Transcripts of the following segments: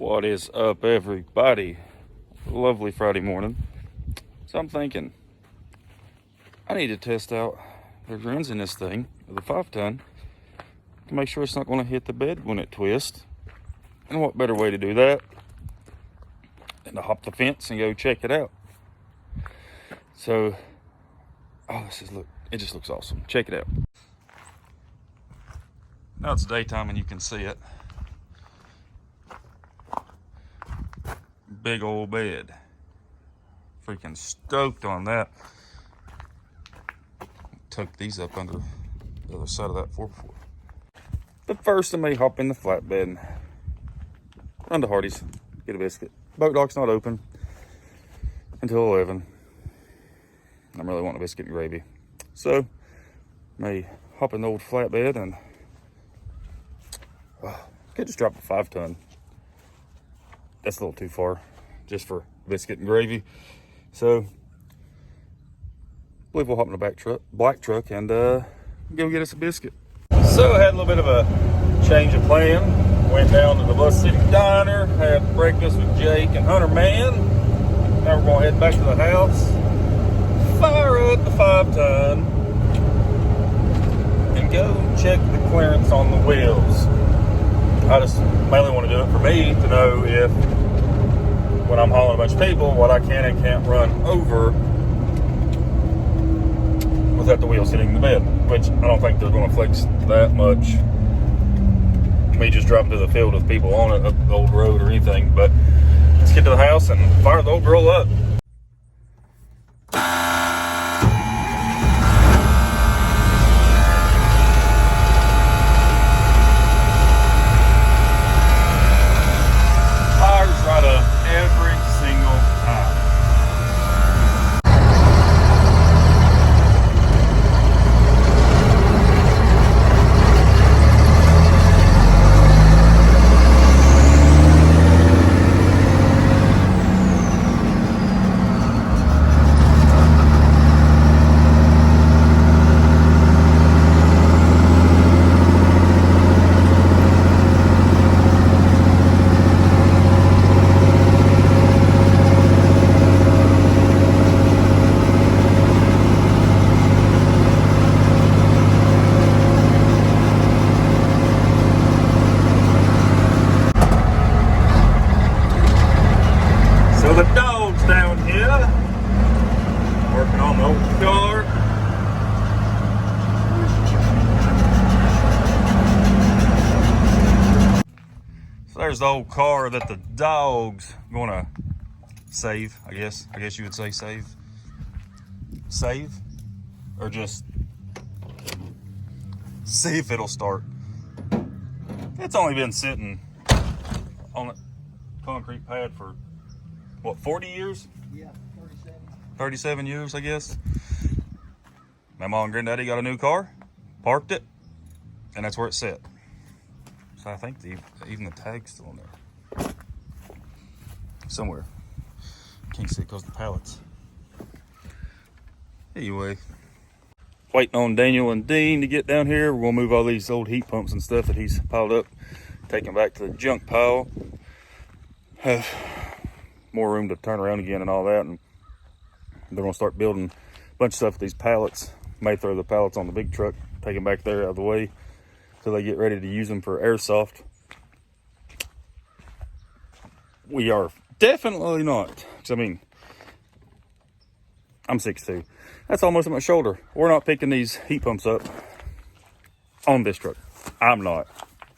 What is up, everybody? Lovely Friday morning. So I'm thinking, I need to test out the grins in this thing, the 5-ton, to make sure it's not going to hit the bed when it twists. And what better way to do that than to hop the fence and go check it out. So, it just looks awesome. Check it out. Now it's daytime and you can see it. Big old bed. Freaking stoked on that. Tuck these up under the other side of that 4x4. But first I may hop in the flatbed and run to Hardee's, get a biscuit. Boat dock's not open until 11. I'm really wanting a biscuit and gravy. So, may hop in the old flatbed and could just drop a 5-ton. That's a little too far just for biscuit and gravy. So, I believe we'll hop in the black truck and go get us a biscuit. So, I had a little bit of a change of plan. Went down to the Bus City Diner, had breakfast with Jake and Hunter Man. Now we're going to head back to the house, fire up the 5-ton, and go check the clearance on the wheels. I just mainly want to do it for me to know if, when I'm hauling a bunch of people, what I can and can't run over without the wheels hitting the bed, which I don't think they're going to flex that much. Me just driving to the field with people on it, up the old road or anything. But let's get to the house and fire the old girl up. So the dog's down here, working on the old car. So there's the old car that the dog's gonna save, I guess. I guess you would say save. Save? Or just see if it'll start. It's only been sitting on a concrete pad for what, 40 years? Yeah, 37. 37 years, I guess. My mom and granddaddy got a new car, parked it, and that's where it's set. So I think even the tag's still on there. Somewhere. Can't see it because of the pallets. Anyway, waiting on Daniel and Dean to get down here. We're going to move all these old heat pumps and stuff that he's piled up, take them back to the junk pile. Have more room to turn around again and all that, and they're gonna start building a bunch of stuff with these pallets. May throw the pallets on the big truck, take them back there out of the way till they get ready to use them for airsoft. We are definitely not, I mean, I'm 6'2". That's almost at my shoulder. We're not picking these heat pumps up on this truck. I'm not.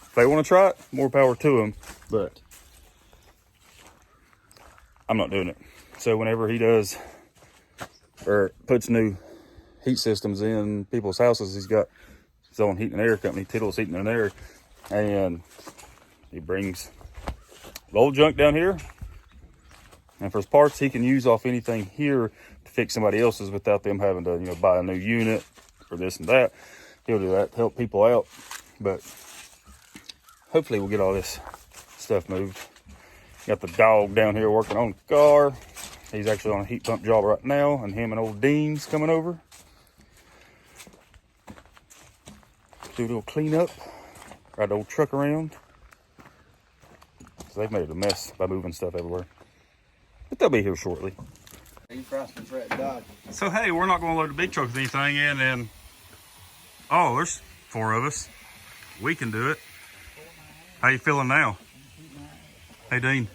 If they want to try it, more power to them, but I'm not doing it. So whenever he does or puts new heat systems in people's houses, he's got his own heating and air company, Tiddles Heating and Air, and he brings the old junk down here, and for his parts he can use off anything here to fix somebody else's without them having to buy a new unit or this and that. He'll do that to help people out, but hopefully we'll get all this stuff moved. Got the dog down here working on the car. He's actually on a heat pump job right now, and him and old Dean's coming over. Do a little cleanup, ride the old truck around. because they've made it a mess by moving stuff everywhere. But they'll be here shortly. So hey, we're not going to load the big truck with anything in, and oh, there's 4 of us. We can do it. How you feeling now? Hey Dean,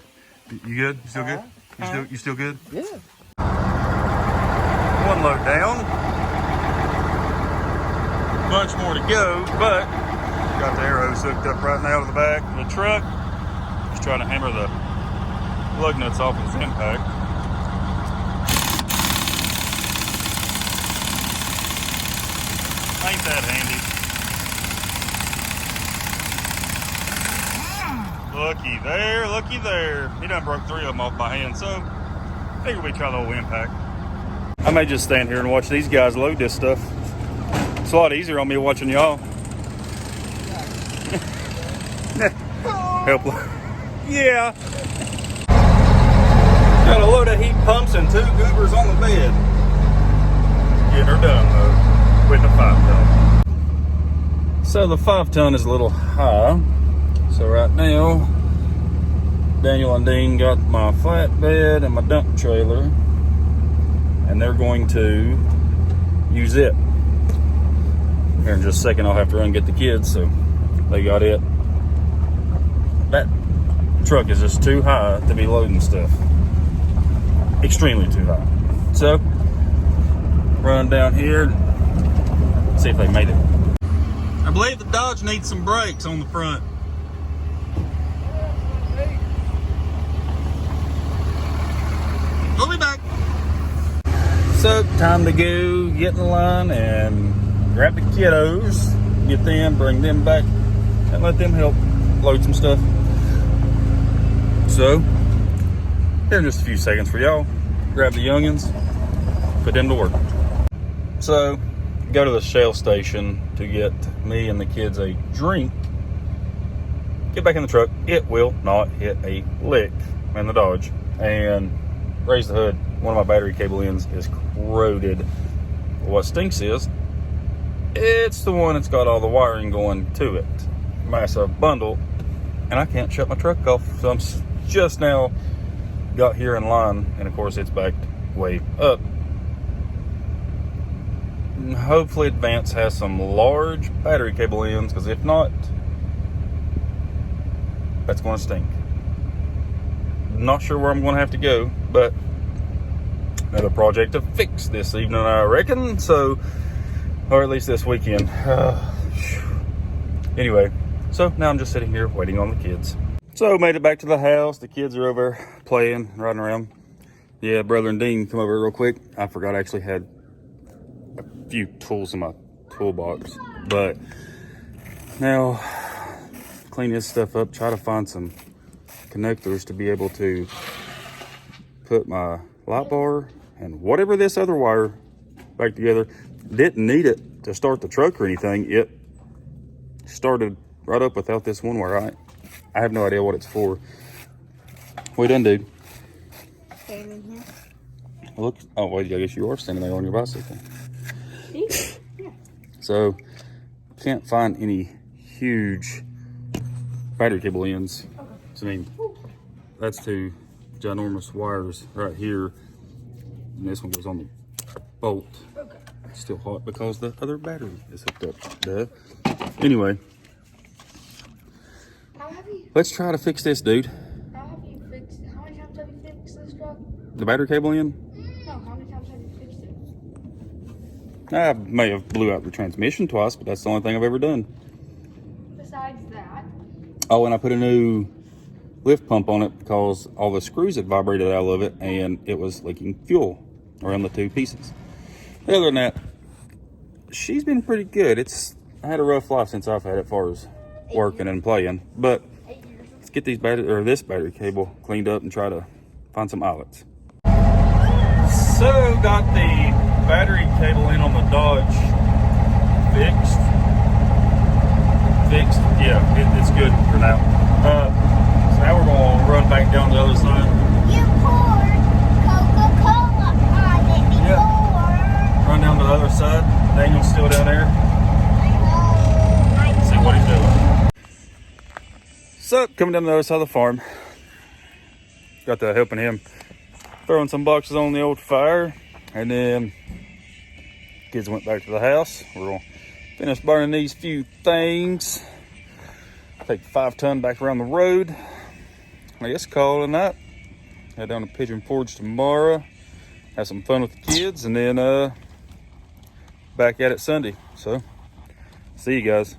you good? You still good? You still good? Yeah. 1 load down. Bunch more to go, but got the arrows hooked up right now to the back of the truck. Just trying to hammer the lug nuts off of his impact. Ain't that handy. Looky there, looky there. He done broke 3 of them off my hand, so figure we try the old impact. I may just stand here and watch these guys load this stuff. It's a lot easier on me watching y'all. Help. Yeah. Got a load of heat pumps and 2 goobers on the bed. Getting her done though, with the 5-ton. So the 5-ton is a little high. So right now, Daniel and Dean got my flatbed and my dump trailer, and they're going to use it. Here in just a second, I'll have to run and get the kids, so they got it. That truck is just too high to be loading stuff. Extremely too high. So, run down here, see if they made it. I believe the Dodge needs some brakes on the front. We'll be back. So, time to go get in line and grab the kiddos, get them, bring them back, and let them help load some stuff. So, here in just a few seconds for y'all, grab the youngins, put them to work. So, go to the Shell station to get me and the kids a drink. Get back in the truck. It will not hit a lick in the Dodge. And raise the hood. One of my battery cable ends is corroded. What stinks is, it's the one that's got all the wiring going to it. Massive bundle. And I can't shut my truck off. So I'm just now got here in line. And of course it's backed way up. And hopefully Advance has some large battery cable ends. Because if not, that's going to stink. Not sure where I'm going to have to go. But another project to fix this evening, I reckon. So, or at least this weekend. Anyway, so now I'm just sitting here waiting on the kids. So, made it back to the house. The kids are over playing, riding around. Yeah, brother and Dean come over real quick. I forgot I actually had a few tools in my toolbox. But now, clean this stuff up. Try to find some connectors to be able to put my light bar and whatever this other wire back together. Didn't need it to start the truck or anything. It started right up without this one wire. I have no idea what it's for. What you done, dude? Standing here. Look, oh wait, I guess you are standing there on your bicycle. Yeah. So, can't find any huge battery cable ends. So, I mean, that's 2 ginormous wires right here. And this one goes on the bolt. Okay. It's still hot because the other battery is hooked up. Duh. Anyway, let's try to fix this, dude. How many times have you fixed this truck? The battery cable in? No, how many times have you fixed it? I may have blew out the transmission twice, but that's the only thing I've ever done. Besides that. Oh, and I put a new lift pump on it because all the screws had vibrated out of it and it was leaking fuel around the 2 pieces. Other than that, she's been pretty good. I had a rough life since I've had it, as far as working and playing. But let's get this battery cable cleaned up and try to find some outlets. So got the battery cable in on the Dodge fixed. Yeah, it's good for now. So now we're gonna run back down the other side. You poured Coca-Cola on it before. Yeah. Run down to the other side. Daniel's still down there. See what he's doing. So, coming down the other side of the farm, got to helping him throwing some boxes on the old fire, and then kids went back to the house. We're gonna finish burning these few things. Take the 5-ton back around the road. I guess call it a night. Head down to Pigeon Forge tomorrow. Have some fun with the kids, and then back at it Sunday. So, see you guys.